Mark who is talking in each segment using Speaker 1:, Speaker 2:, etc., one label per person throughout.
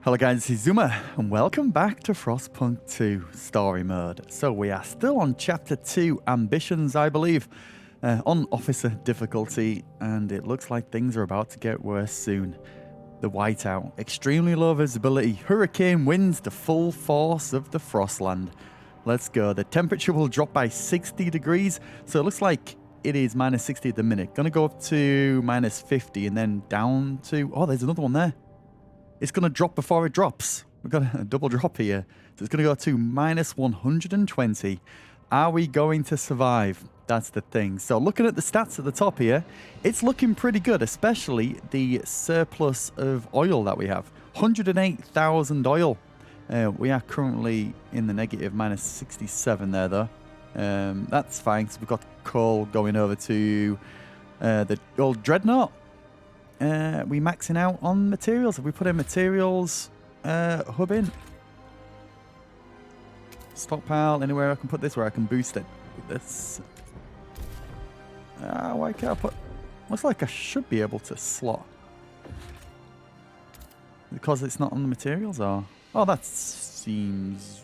Speaker 1: Hello guys, this is Zuma, and welcome back to Frostpunk 2 Story Mode. So we are still on Chapter 2, Ambitions, I believe, on Officer difficulty, and it looks like things are about to get worse soon. The whiteout, extremely low visibility, hurricane winds, the full force of the Frostland. Let's go. The temperature will drop by 60 degrees, so it looks like it is minus 60 at the minute. Gonna go up to minus 50 and then down to... Oh, there's another one there. It's going to drop before it drops. We've got a double drop here. So it's going to go to minus 120. Are we going to survive? That's the thing. So looking at the stats at the top here, it's looking pretty good, especially the surplus of oil that we have. 108,000 oil. We are currently in the negative, minus 67 there though. That's fine, because we've got coal going over to the old dreadnought. We maxing out on materials. Have we put in materials hub in? Stockpile, anywhere I can put this where I can boost it with this. Why can't I put... Looks like I should be able to slot. Because it's not on the materials, or... Oh, that seems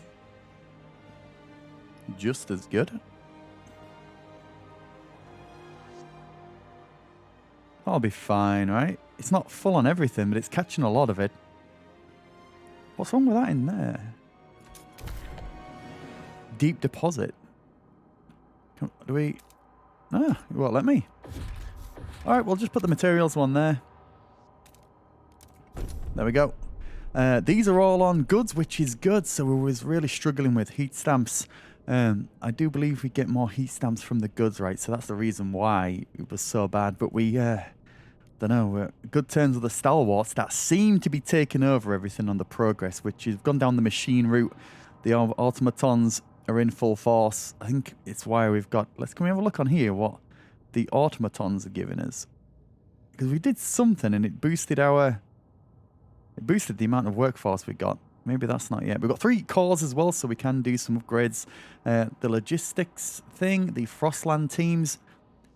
Speaker 1: just as good. That'll be fine, right? It's not full on everything, but it's catching a lot of it. What's wrong with that in there? Deep deposit. Do we... Ah, it won't let me. Alright, we'll just put the materials one there. There we go. These are all on goods, which is good. So we was really struggling with heat stamps. I do believe we get more heat stamps from the goods, right? So that's the reason why it was so bad. But we... don't know, we're good terms with the stalwarts that seem to be taking over everything on the progress, which has gone down the machine route. The automatons are in full force. I think it's why we've got... Can we have a look on here what the automatons are giving us? Because we did something and it boosted our... It boosted the amount of workforce we got. Maybe that's not yet. We've got 3 cores as well, so we can do some upgrades. The logistics thing, the Frostland teams...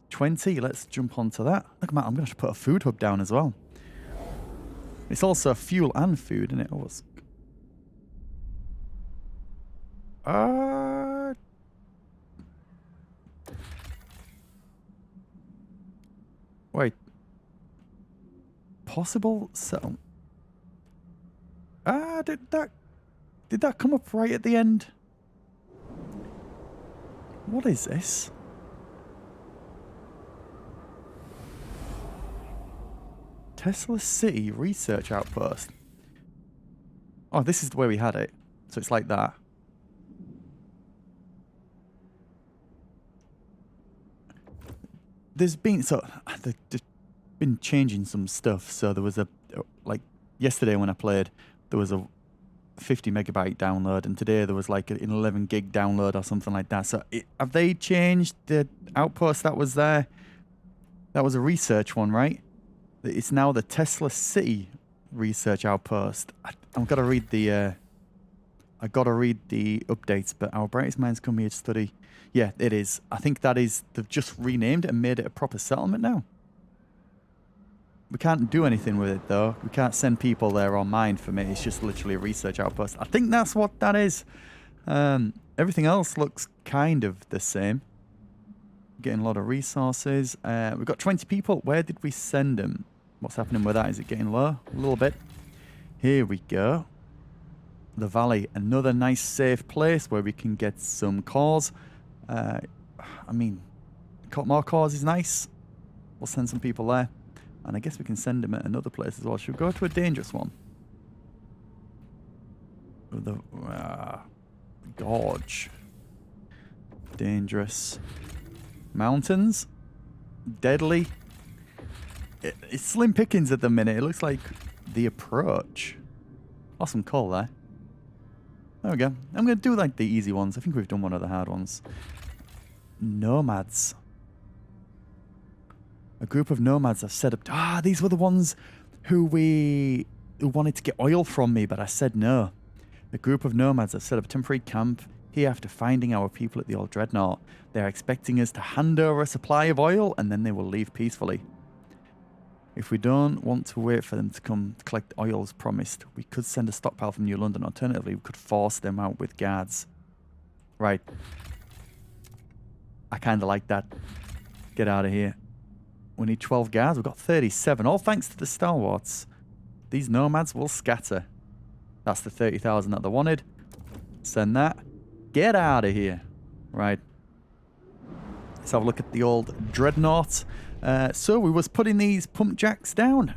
Speaker 1: 20, let's jump onto that. Look, Matt, I'm going to have to put a food hub down as well. It's also fuel and food, isn't it? Wait. Possible settle. Did that come up right at the end? What is this? Tesla City Research Outpost. Oh, this is the way we had it. So it's like that. They've been changing some stuff. So there was like yesterday when I played, there was a 50 megabyte download, and today there was like an 11 gig download or something like that. So have they changed the outpost that was there? That was a research one, right? It's now the Tesla City Research Outpost. I've got to read the... I got to read the updates, but our brightest minds come here to study. Yeah, it is. I think that is... They've just renamed it and made it a proper settlement now. We can't do anything with it, though. We can't send people there or mine for me. It's just literally a research outpost. I think that's what that is. Everything else looks kind of the same. Getting a lot of resources. We've got 20 people. Where did we send them? What's happening with that? Is it getting low? A little bit. Here we go. The valley. Another nice safe place where we can get some cores. I mean, more cores is nice. We'll send some people there. And I guess we can send them at another place as well. Should we go to a dangerous one? The gorge. Dangerous. Mountains. Deadly. It's slim pickings at the minute. It looks like the approach. Awesome call there. There we go. I'm going to do like the easy ones. I think we've done one of the hard ones. Nomads. A group of nomads have set up... these were the ones who wanted to get oil from me, but I said no. A group of nomads have set up a temporary camp here after finding our people at the old dreadnought. They are expecting us to hand over a supply of oil, and then they will leave peacefully. If we don't want to wait for them to come to collect oil as promised, we could send a stockpile from New London. Alternatively, we could force them out with guards. Right. I kind of like that. Get out of here. We need 12 guards. We've got 37. All thanks to the stalwarts. These nomads will scatter. That's the 30,000 that they wanted. Send that. Get out of here. Right. Let's have a look at the old dreadnought. So we was putting these pump jacks down.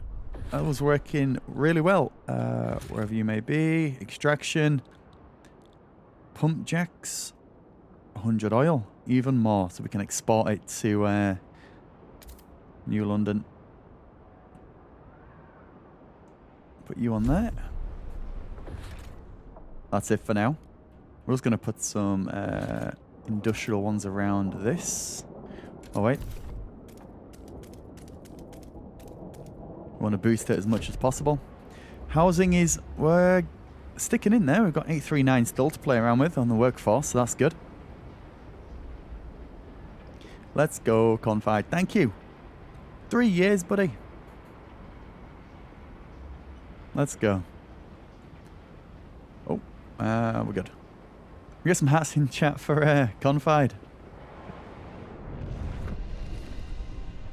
Speaker 1: That was working really well. Wherever you may be. Extraction. Pump jacks. 100 oil. Even more. So we can export it to New London. Put you on there. That's it for now. We're just going to put some industrial ones around this. Oh, wait. We want to boost it as much as possible. Housing is... we're sticking in there. We've got 839 still to play around with on the workforce, so that's good. Let's go, Confide. Thank you. 3 years, buddy. Let's go. Oh, we're good. We got some hats in chat for Confide.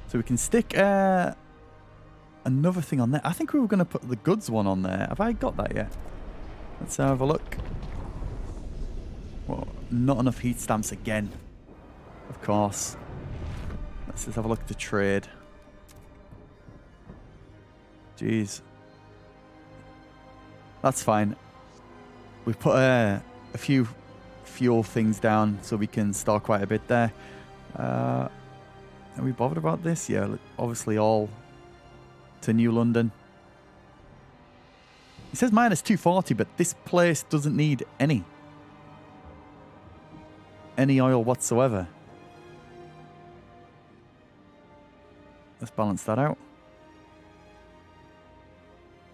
Speaker 1: So we can stick another thing on there. I think we were going to put the goods one on there. Have I got that yet? Let's have a look. Well, not enough heat stamps again. Of course. Let's just have a look at the trade. Jeez. That's fine. We've put a few fuel things down so we can store quite a bit there. Are we bothered about this? Yeah, obviously all to New London. It says minus 240, but this place doesn't need any oil whatsoever. Let's balance that out.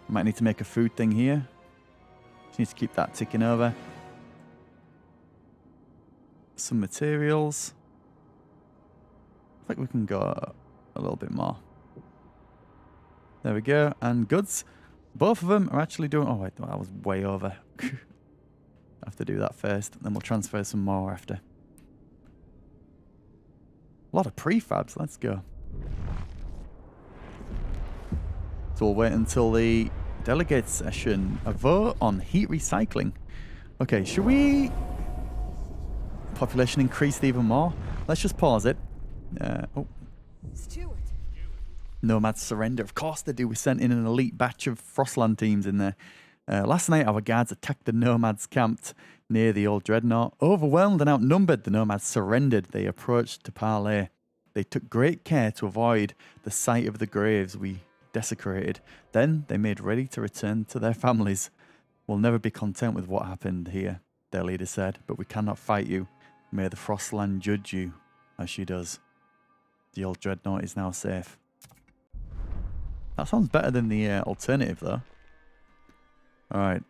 Speaker 1: Might need to make a food thing here. Just need to keep that ticking over. Some materials. I think we can go a little bit more. There we go. And goods. Both of them are actually doing... oh, wait. I was way over. I have to do that first. Then we'll transfer some more after. A lot of prefabs. Let's go. So we'll wait until the delegate session. A vote on heat recycling. Okay, should we... population increased even more? Let's just pause it. Oh.
Speaker 2: Steward.
Speaker 1: Nomads surrender. Of course they do. We sent in an elite batch of Frostland teams in there. Last night, our guards attacked the Nomads camped near the old dreadnought. Overwhelmed and outnumbered, the Nomads surrendered. They approached to parley. They took great care to avoid the sight of the graves we desecrated. Then they made ready to return to their families. We'll never be content with what happened here, their leader said, but we cannot fight you. May the Frostland judge you, as she does. The old dreadnought is now safe. That sounds better than the alternative, though. Alright.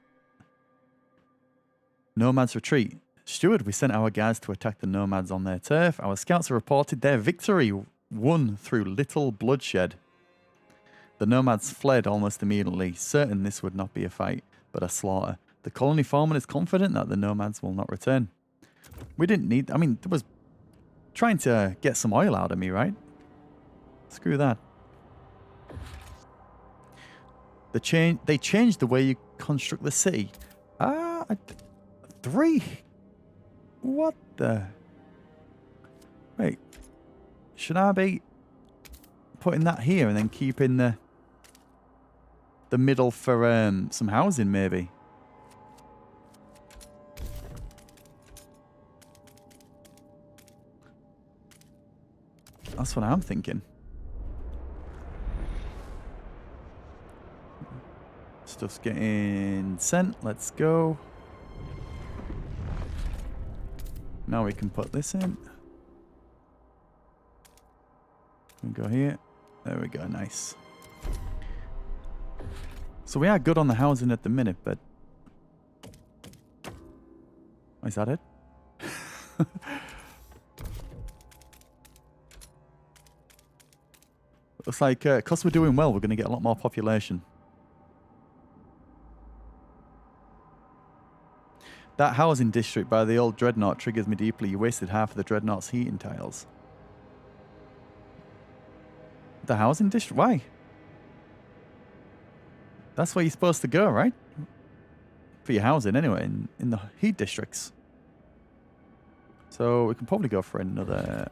Speaker 1: Nomads retreat. Steward, we sent our guards to attack the Nomads on their turf. Our scouts have reported their victory, won through little bloodshed. The Nomads fled almost immediately, certain this would not be a fight, but a slaughter. The colony foreman is confident that the Nomads will not return. We didn't need... I mean, it was trying to get some oil out of me, right? Screw that. They changed the way you construct the city. 3? What the... wait. Should I be putting that here and then keeping the middle for some housing, maybe? That's what I'm thinking. Stuff's getting sent. Let's go. Now we can put this in. We go here. There we go. Nice. So we are good on the housing at the minute, but... is that it? Looks like, because we're doing well, we're going to get a lot more population. That housing district by the old dreadnought triggers me deeply. You wasted half of the dreadnought's heating tiles. The housing district? Why? That's where you're supposed to go, right? For your housing, anyway, in the heat districts. So we can probably go for another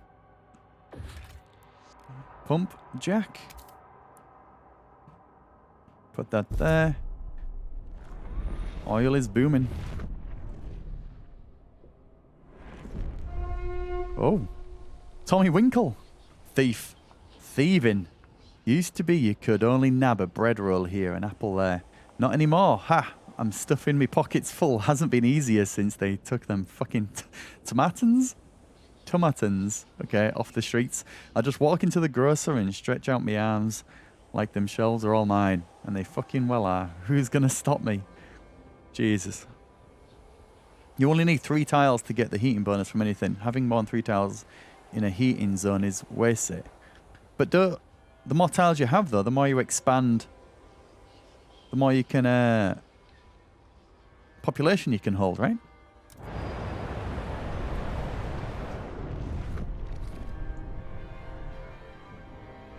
Speaker 1: pump jack. Put that there. Oil is booming. Oh. Tommy Winkle. Thief. Thieving. Used to be you could only nab a bread roll here, an apple there. Not anymore. Ha! I'm stuffing my pockets full. Hasn't been easier since they took them fucking tomatins? Tomatins. Okay, off the streets. I just walk into the grocer and stretch out my arms like them shelves are all mine. And they fucking well are. Who's gonna stop me? Jesus. You only need 3 tiles to get the heating bonus from anything. Having more than 3 tiles in a heating zone is wasted. But the more tiles you have, though, the more you expand, the more you can population you can hold, right?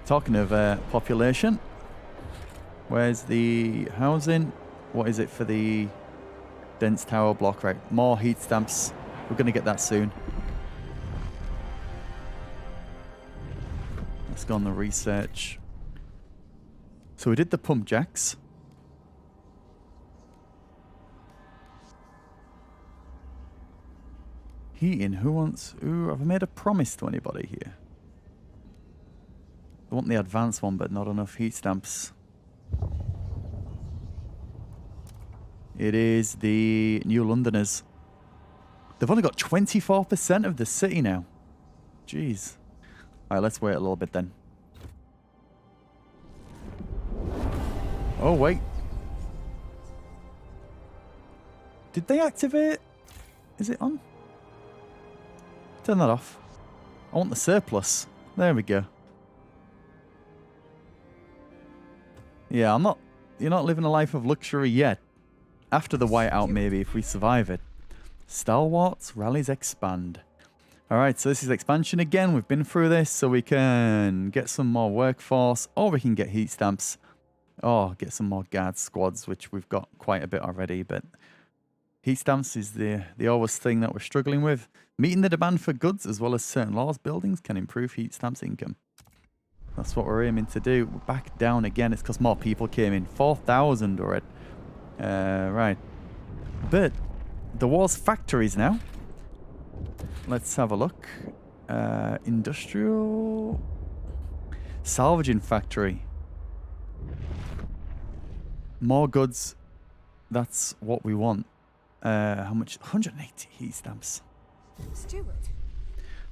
Speaker 1: Talking of population, where's the housing? What is it for the dense tower block? Right, more heat stamps. We're going to get that soon. Let's go on the research. So we did the pump jacks. Heating. Who wants... Ooh, have I made a promise to anybody here? I want the advanced one, but not enough heat stamps. It is the New Londoners. They've only got 24% of the city now. Jeez. Alright, let's wait a little bit then. Oh, wait. Did they activate? Is it on? Turn that off. I want the surplus. There we go. Yeah, I'm not... You're not living a life of luxury yet. After the whiteout, maybe, if we survive it. Stalwarts, rallies expand. Alright, so this is expansion again. We've been through this, so we can get some more workforce, or we can get heat stamps, or get some more guard squads, which we've got quite a bit already, but heat stamps is the always thing that we're struggling with. Meeting the demand for goods, as well as certain laws buildings, can improve heat stamps income. That's what we're aiming to do. We're back down again. It's because more people came in. 4,000 already. Right. But the war's factories now. Let's have a look. Industrial... Salvaging factory. More goods. That's what we want. How much? 180 heat stamps.
Speaker 2: Steward.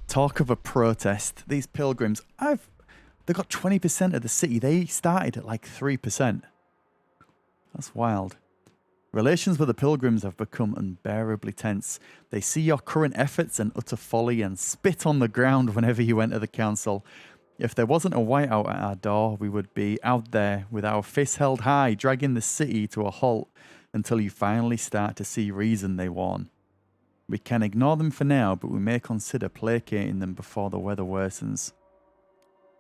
Speaker 1: Talk of a protest. These pilgrims. They got 20% of the city. They started at like 3%. That's wild. Relations with the pilgrims have become unbearably tense. They see your current efforts and utter folly and spit on the ground whenever you enter the council. If there wasn't a whiteout at our door, we would be out there with our fists held high, dragging the city to a halt until you finally start to see reason, they warn. We can ignore them for now, but we may consider placating them before the weather worsens.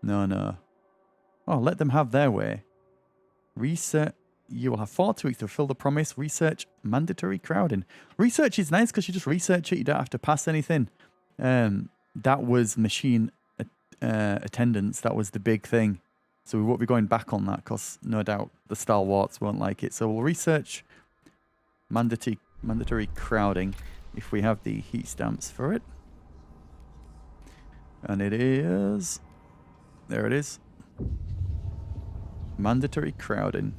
Speaker 1: No. Oh, let them have their way. Research. You will have 4 weeks to fulfill the promise. Research mandatory crowding. Research is nice because you just research it. You don't have to pass anything. That was machine attendance. That was the big thing. So we won't be going back on that because no doubt the stalwarts won't like it. So we'll research mandatory crowding if we have the heat stamps for it. And it is... There it is. Mandatory crowding.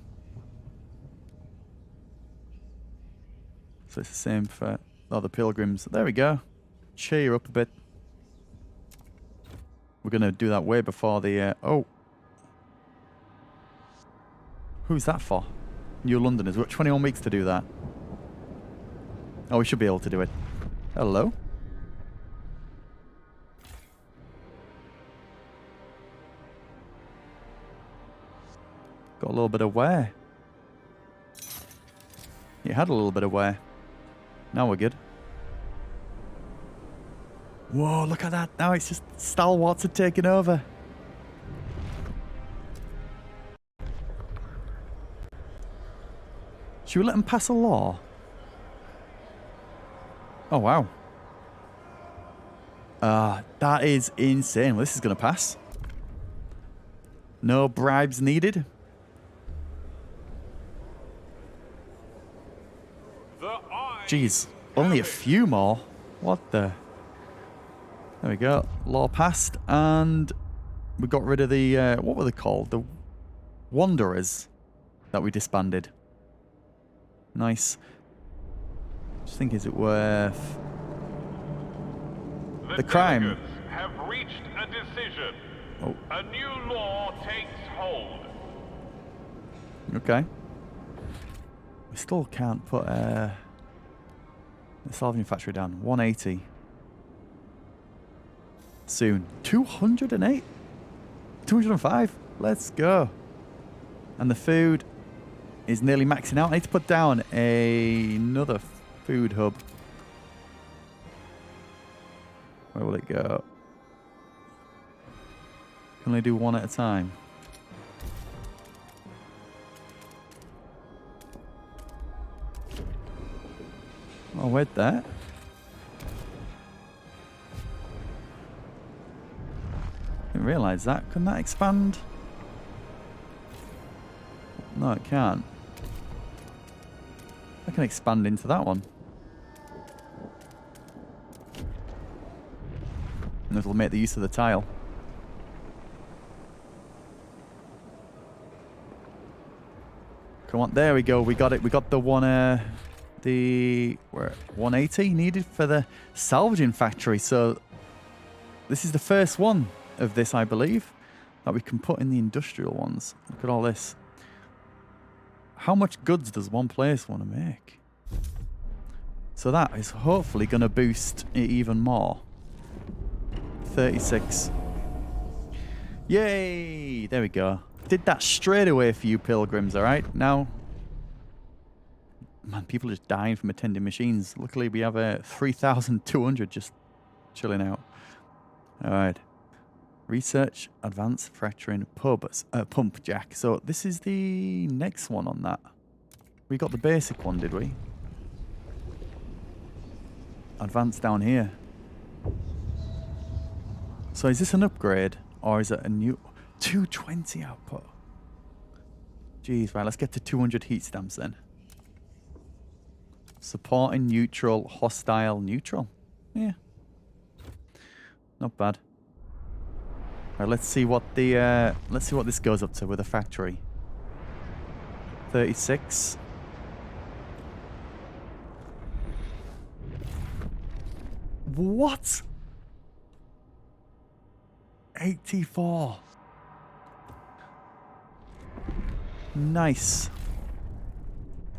Speaker 1: So it's the same for other pilgrims. There we go. Cheer up a bit. We're going to do that way before the... oh. Who's that for? New Londoners. We've got 21 weeks to do that. Oh, we should be able to do it. Hello? got a little bit of wear. It had a little bit of wear. Now we're good. Whoa, look at that. Now it's just stalwarts are taking over. Should we let them pass a law? Oh, wow. That is insane. Well, this is going to pass. No bribes needed. Jeez, only a few more. What the? There we go. Law passed, and we got rid of the, what were they called? The Wanderers that we disbanded. Nice. Just think, is it worth... The crime.
Speaker 2: Have reached a decision.
Speaker 1: Oh.
Speaker 2: A new law takes hold.
Speaker 1: Okay. We still can't put the salvaging factory down. 180. Soon. 208. 205. Let's go. And the food is nearly maxing out. I need to put down another food hub. Where will it go? Can only do one at a time. Oh, where'd that? Didn't realise that. Can that expand? No, it can't. I can expand into that one. And it'll make the use of the tile. Come on, there we go. We got it. We got the one, the 180 needed for the salvaging factory. So this is the first one of this, I believe, that we can put in the industrial ones. Look at all this. How much goods does one place want to make? So that is hopefully going to boost it even more. 36. Yay! There we go. Did that straight away for you, Pilgrims, alright? Now... Man, people are just dying from attending machines. Luckily, we have 3,200 just chilling out. Alright. Research, advanced fracturing, pump jack. So this is the next one on that. We got the basic one, did we? Advanced down here. So is this an upgrade, or is it a new 220 output? Jeez, right, let's get to 200 heat stamps then. Supporting neutral, hostile neutral. Yeah. Not bad. Right, let's see what the let's see what this goes up to with a factory. 36. What? 84. Nice.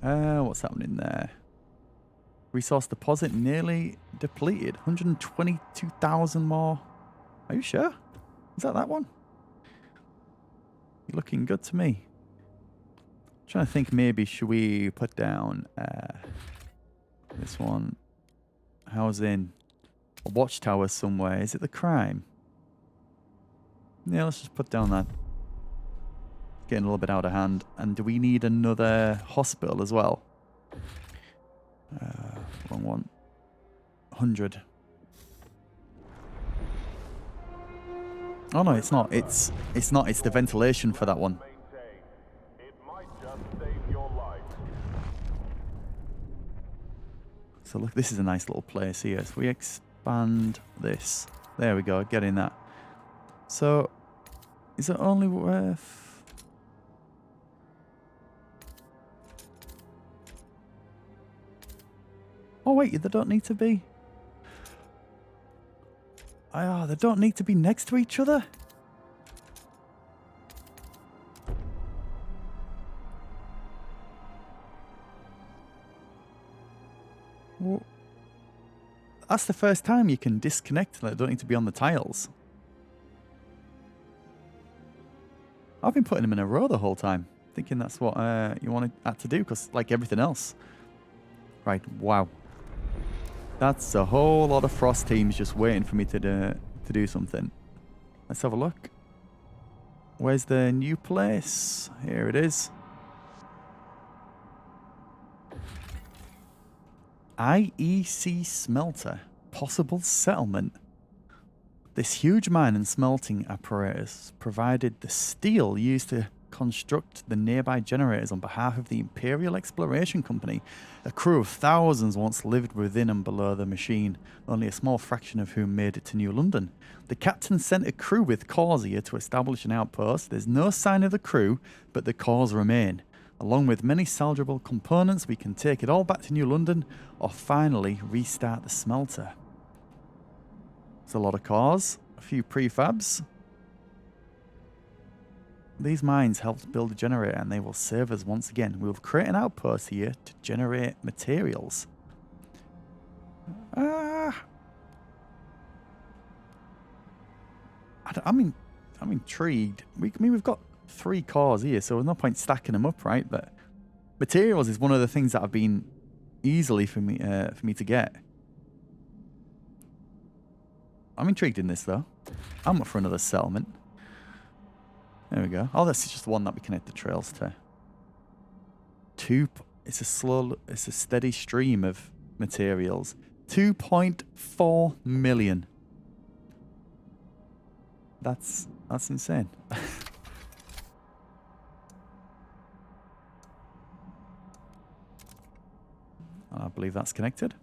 Speaker 1: What's happening there? Resource deposit nearly depleted. 122,000 more. Are you sure? Is that one? You're looking good to me. I'm trying to think, maybe should we put down this one? Housing. A watchtower somewhere. Is it the crime? Yeah, let's just put down that. Getting a little bit out of hand. And do we need another hospital as well? Wrong one. 100. Oh no, it's not. It's not. It's the ventilation for that one. So look, this is a nice little place here. So we expand this. There we go. Getting that. So, is it only worth... Oh wait, they don't need to be... Oh, they don't need to be next to each other? Well, that's the first time you can disconnect. They don't need to be on the tiles. I've been putting them in a row the whole time. thinking that's what you wanted that to do, because like everything else. Right, wow. That's a whole lot of Frost teams just waiting for me to do something. Let's have a look. Where's the new place? Here it is. IEC Smelter. Possible settlement. This huge mine and smelting apparatus provided the steel used to construct the nearby generators on behalf of the Imperial Exploration Company. A crew of thousands once lived within and below the machine, only a small fraction of whom made it to New London. The captain sent a crew with cores here to establish an outpost. There's no sign of the crew, but the cores remain. Along with many salvageable components, we can take it all back to New London or finally restart the smelter. There's a lot of cores, a few prefabs. These mines helped build a generator and they will serve us once again. We will create an outpost here to generate materials. I'm intrigued. We've got 3 cores here, so there's no point stacking them up, right? But materials is one of the things that have been easily for me to get. I'm intrigued in this though. I'm up for another settlement. There we go. Oh, this is just one that we connect the trails to. It's a steady stream of materials. 2.4 million. That's insane. I believe that's connected.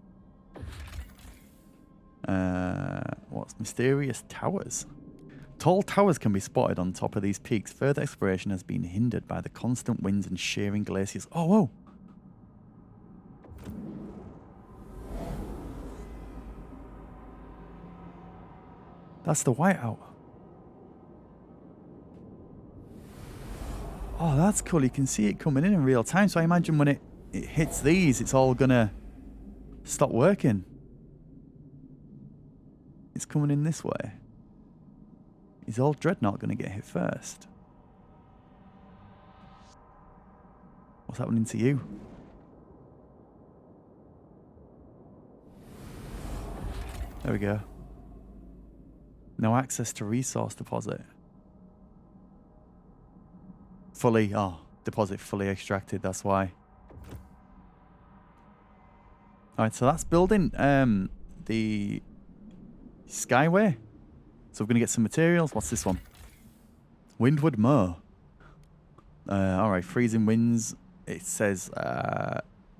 Speaker 1: What's mysterious towers? Tall towers can be spotted on top of these peaks. Further exploration has been hindered by the constant winds and shearing glaciers. Oh, whoa! That's the whiteout. Oh, that's cool. You can see it coming in real time. So I imagine when it hits these, it's all gonna stop working. It's coming in this way. Is old Dreadnought going to get hit first? What's happening to you? There we go. No access to resource deposit. Deposit fully extracted, that's why. Alright, so that's building the Skyway. So we're going to get some materials. What's this one? Windward Moor. Alright, freezing winds. It says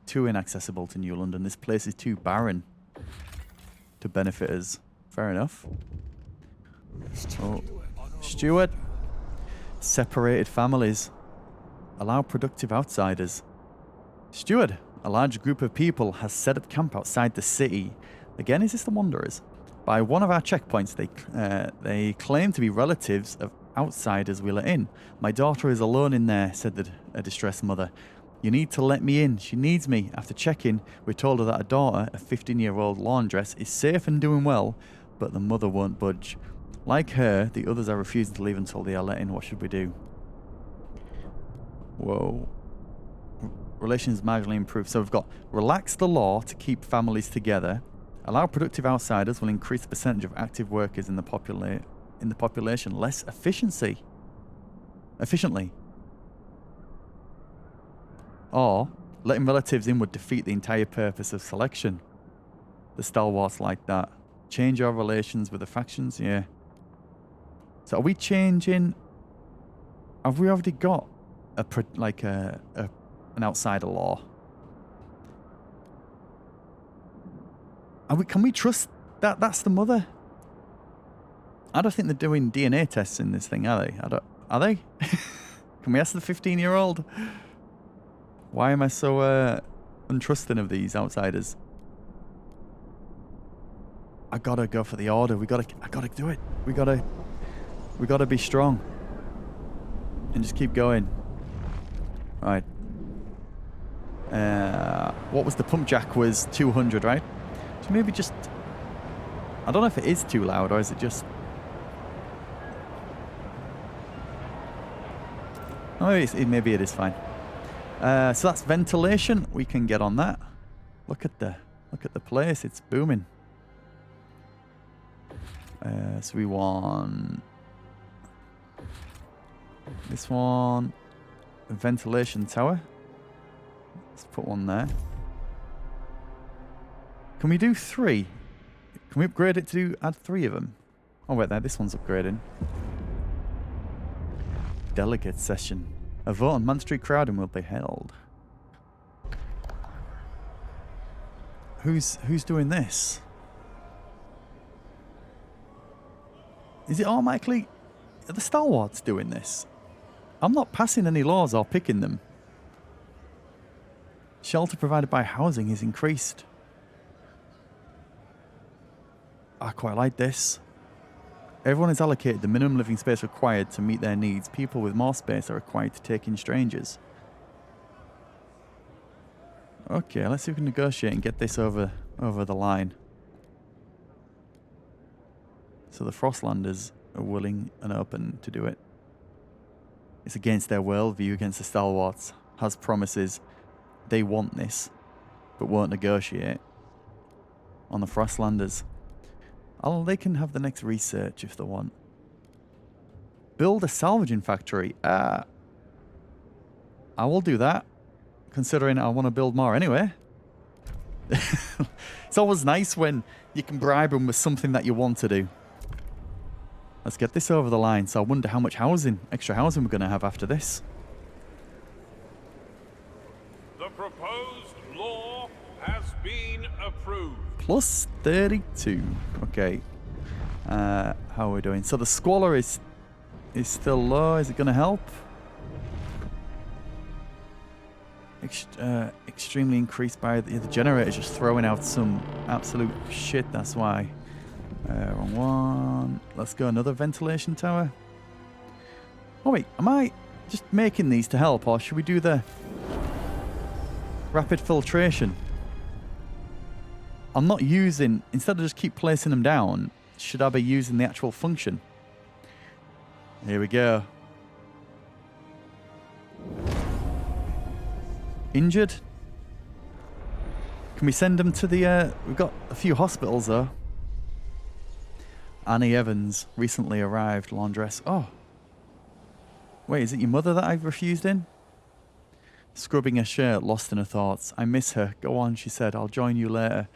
Speaker 1: too inaccessible to New London. This place is too barren to benefit us. Fair enough. Oh. Steward. Separated families. Allow productive outsiders. Steward. A large group of people has set up camp outside the city. Again, is this the Wanderers? By one of our checkpoints, they claim to be relatives of outsiders we let in. My daughter is alone in there, said a distressed mother. You need to let me in. She needs me. After checking, we told her that her daughter, a 15-year-old laundress, is safe and doing well, but the mother won't budge. Like her, the others are refusing to leave until they are let in. What should we do? Whoa. Relations marginally improved. So we've got relax the law to keep families together. Allow productive outsiders will increase the percentage of active workers in the population. Less efficiently. Or letting relatives in would defeat the entire purpose of selection. The stalwarts like that. Change our relations with the factions, yeah. So are we changing? Have we already got an outsider law? Can we trust that that's the mother? I don't think they're doing DNA tests in this thing, are they? Are they? Can we ask the 15-year-old? Why am I so untrusting of these outsiders? I gotta go for the order. I gotta do it. We gotta be strong. And just keep going. Right. What was the pump jack was 200, right? So maybe just... I don't know if it is too loud or is it just... Oh, maybe it is fine. So that's ventilation. We can get on that. Look at the place. It's booming. So we want this one. A ventilation tower. Let's put one there. Can we do 3? Can we upgrade it to add 3 of them? Oh wait, there. This one's upgrading. Delegate session. A vote on mandatory crowding will be held. Who's doing this? Is it automatically... Are the stalwarts doing this? I'm not passing any laws or picking them. Shelter provided by housing is increased. I quite like this. Everyone is allocated the minimum living space required to meet their needs. People with more space are required to take in strangers. Okay, let's see if we can negotiate and get this over the line. So the Frostlanders are willing and open to do it. It's against their worldview, against the stalwarts. Has promises they want this, but won't negotiate. On the Frostlanders. They can have the next research if they want. Build a salvaging factory. I will do that, considering I want to build more anyway. It's always nice when you can bribe them with something that you want to do. Let's get this over the line. So I wonder how much extra housing we're going to have after this.
Speaker 2: The proposed law has been approved.
Speaker 1: Plus 32. Okay. How are we doing? So the squalor is still low. Is it going to help? Extremely increased by the generator just throwing out some absolute shit. That's why. Wrong one. Let's go another ventilation tower. Oh wait, am I just making these to help, or should we do the rapid filtration? I'm not using, instead of just keep placing them down, should I be using the actual function? Here we go. Injured? Can we send them to the, we've got a few hospitals though. Annie Evans recently arrived, laundress. Oh. Wait, is it your mother that I've refused in? Scrubbing her shirt, lost in her thoughts. I miss her. Go on, she said. I'll join you later.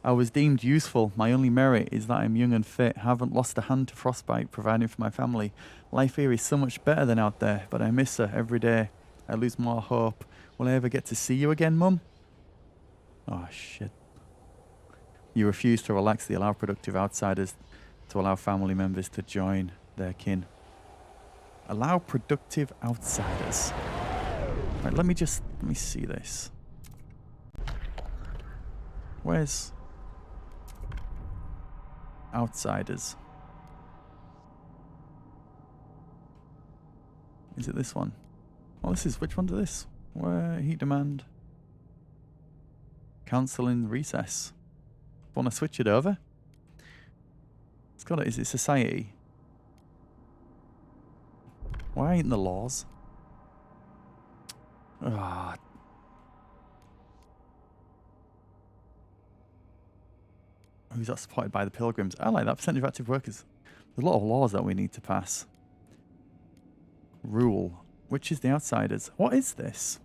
Speaker 1: I was deemed useful. My only merit is that I'm young and fit. Haven't lost a hand to frostbite, providing for my family. Life here is so much better than out there, but I miss her every day. I lose more hope. Will I ever get to see you again, Mum? Oh, shit. You refuse to relax the allow productive outsiders to allow family members to join their kin. Allow productive outsiders. Right, let me see this. Where's outsiders? Is it this one? Oh, this is, which one's this? Where heat demand? Council in recess. Want to switch it over? It's got it. Is it society? Why ain't the laws? Ah. Who's that supported by the Pilgrims? I like that. Percentage of active workers. There's a lot of laws that we need to pass. Rule. Which is the outsiders? What is this?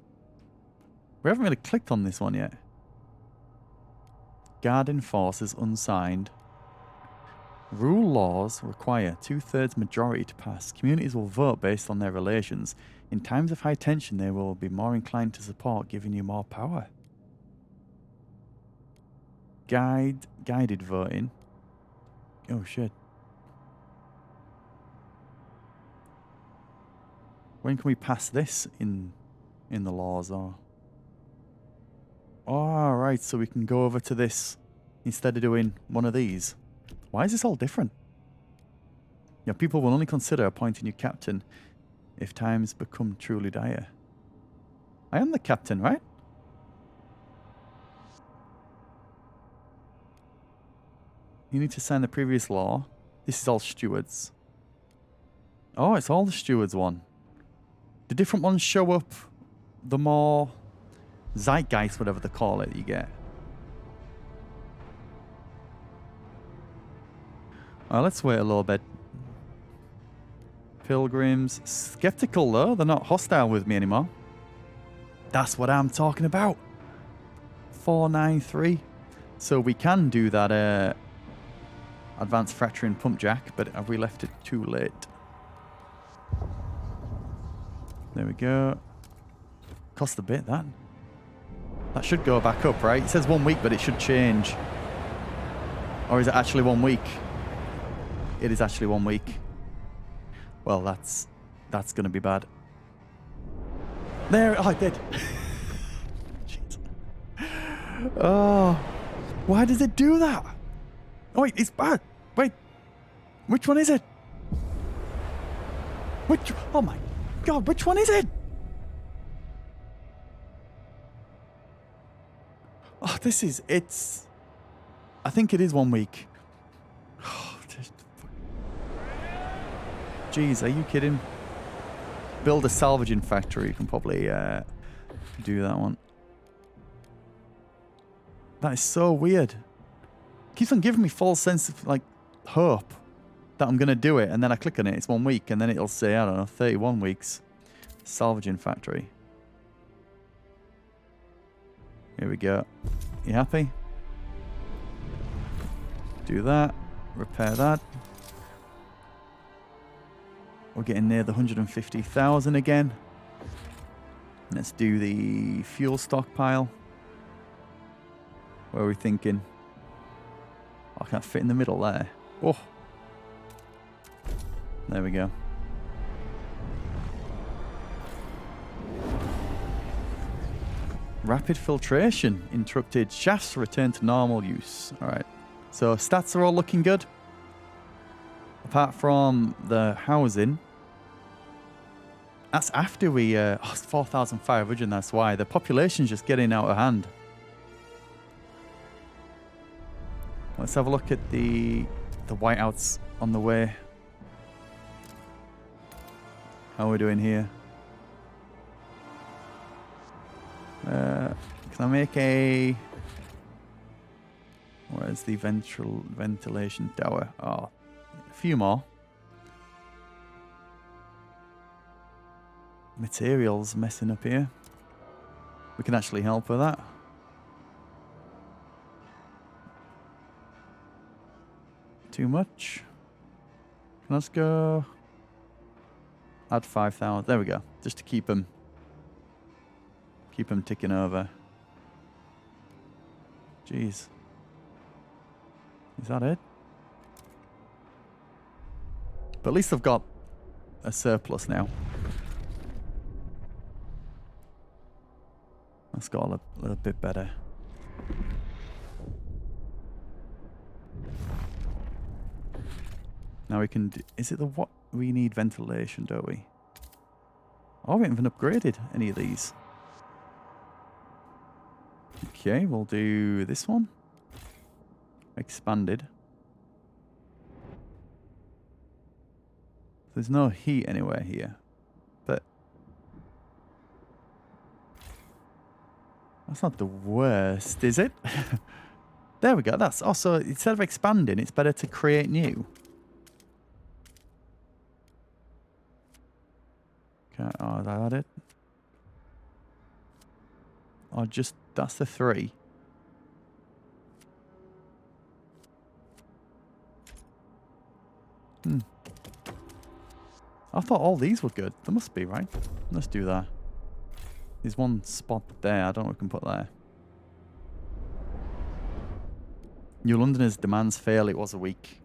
Speaker 1: We haven't really clicked on this one yet. Guard enforcers unsigned. Rule laws require 2/3 majority to pass. Communities will vote based on their relations. In times of high tension, they will be more inclined to support, giving you more power. Guided voting. Oh shit. When can we pass this in the laws? Or oh, right, so we can go over to this instead of doing one of these. Why is this all different? Yeah, people will only consider appointing you captain if times become truly dire. I am the captain, right? You need to sign the previous law. This is all stewards. Oh, it's all the stewards one. The different ones show up, the more zeitgeist, whatever they call it, you get. Let's wait a little bit. Pilgrims. Skeptical, though. They're not hostile with me anymore. That's what I'm talking about. 493. So we can do that advanced fracturing pump jack, but have we left it too late? There we go. Cost a bit, that. That should go back up, right? It says 1 week, but it should change. Or is it actually 1 week? It is actually 1 week. Well, that's going to be bad. There, oh, I did. Jeez. Oh, why does it do that? Oh, wait, it's bad. Wait, which one is it? Which? Oh my God, which one is it? Oh, it's. I think it is 1 week. Jeez, are you kidding? Build a salvaging factory. You can probably do that one. That is so weird. Keeps on giving me false sense of like hope that I'm gonna do it, and then I click on it. It's 1 week, and then it'll say, I don't know, 31 weeks. Salvaging factory. Here we go. You happy? Do that. Repair that. We're getting near the 150,000 again. Let's do the fuel stockpile. Where are we thinking? I can't fit in the middle there. Oh. There we go. Rapid filtration interrupted. Shafts return to normal use. Alright. So stats are all looking good. Apart from the housing. That's after we... it's 4,500, and that's why. The population's just getting out of hand. Let's have a look at the whiteouts on the way. How are we doing here? Can I make a... Where's the ventilation tower? Oh, a few more. Materials messing up here. We can actually help with that. Too much. Let's go. Add 5,000. There we go. Just to keep them ticking over. Jeez. Is that it? But at least I've got a surplus now. That's got a little bit better. Now we can... Is it the what? We need ventilation, don't we? Oh, we haven't even upgraded any of these. Okay, we'll do this one. Expanded. There's no heat anywhere here. But... That's not the worst, is it? There we go. That's also... Instead of expanding, it's better to create new. Oh, is that it? Or just, that's the 3. I thought all these were good. They must be, right? Let's do that. There's one spot there. I don't know what we can put there. New Londoners demands fail. It was a week.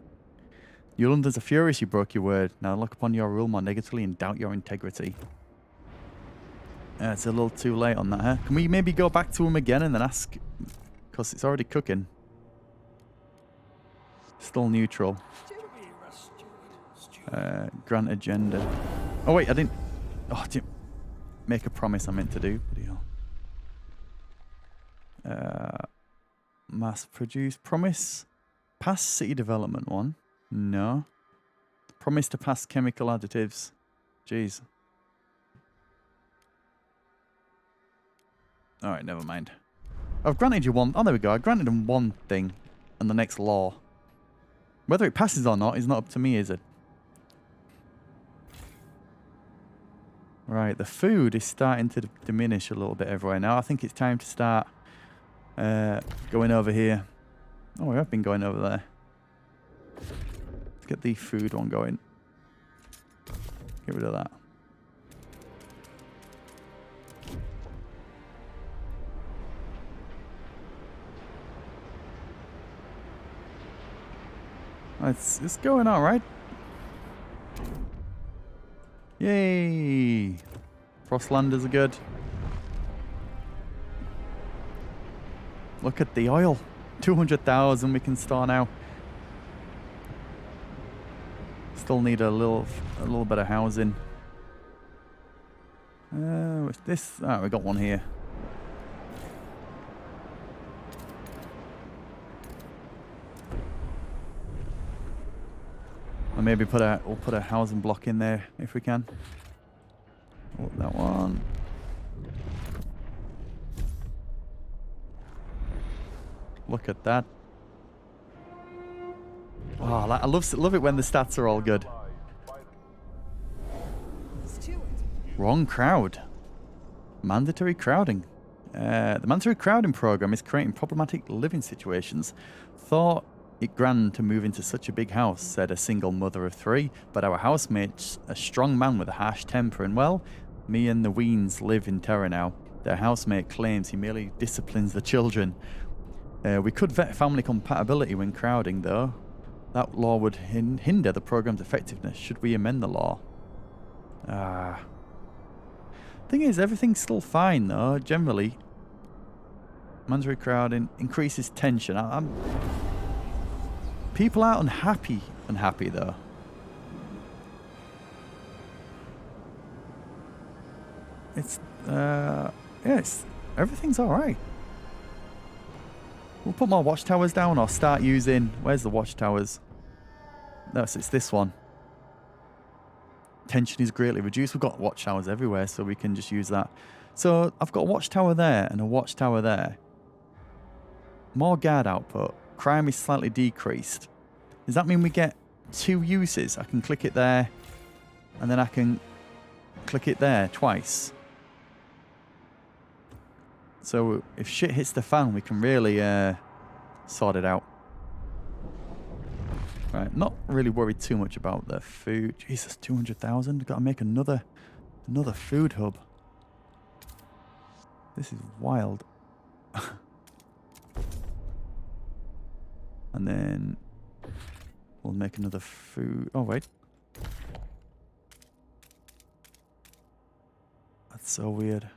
Speaker 1: New Londoners are furious you broke your word. Now look upon your rule more negatively and doubt your integrity. It's a little too late on that, huh? Can we maybe go back to him again and then ask? Because it's already cooking. Still neutral. Grant agenda. Oh wait, I didn't... Oh, I didn't make a promise I meant to do. Mass produce. Promise. Pass city development one. No. Promise to pass chemical additives. Jeez. Alright, never mind. I've granted you one. Oh, there we go. I granted him one thing and the next law. Whether it passes or not is not up to me, is it? Right, the food is starting to diminish a little bit everywhere now. I think it's time to start going over here. Oh, we have been going over there. Let's get the food one going. Get rid of that. It's going all right. Yay! Frostlanders are good. Look at the oil. 200,000 we can store now. Still need a little bit of housing. What's this? Ah, we got one here. Or maybe we'll put a housing block in there if we can. Oh, that one. Look at that. Oh, I love it when the stats are all good.
Speaker 3: Steward.
Speaker 1: Wrong crowd. Mandatory crowding. The mandatory crowding program is creating problematic living situations. Thought it grand to move into such a big house, said a single mother of 3, but our housemate's a strong man with a harsh temper, and well, me and the Weens live in terror now. Their housemate claims he merely disciplines the children. We could vet family compatibility when crowding, though. That law would hinder the program's effectiveness. Should we amend the law? Thing is, everything's still fine, though, generally. Mandatory crowding increases tension. People are unhappy though. It's yes, everything's all right. We'll put more watchtowers down or start using. Where's the watchtowers? No, it's this one. Tension is greatly reduced. We've got watchtowers everywhere, so we can just use that. So I've got a watchtower there and a watchtower there. More guard output. Crime is slightly decreased. Does that mean we get 2 uses? I can click it there, and then I can click it there twice. So if shit hits the fan, we can really sort it out. Right, not really worried too much about the food. Jesus, 200,000. Got to make another food hub. This is wild. And then we'll make another food. Oh, wait. That's so weird.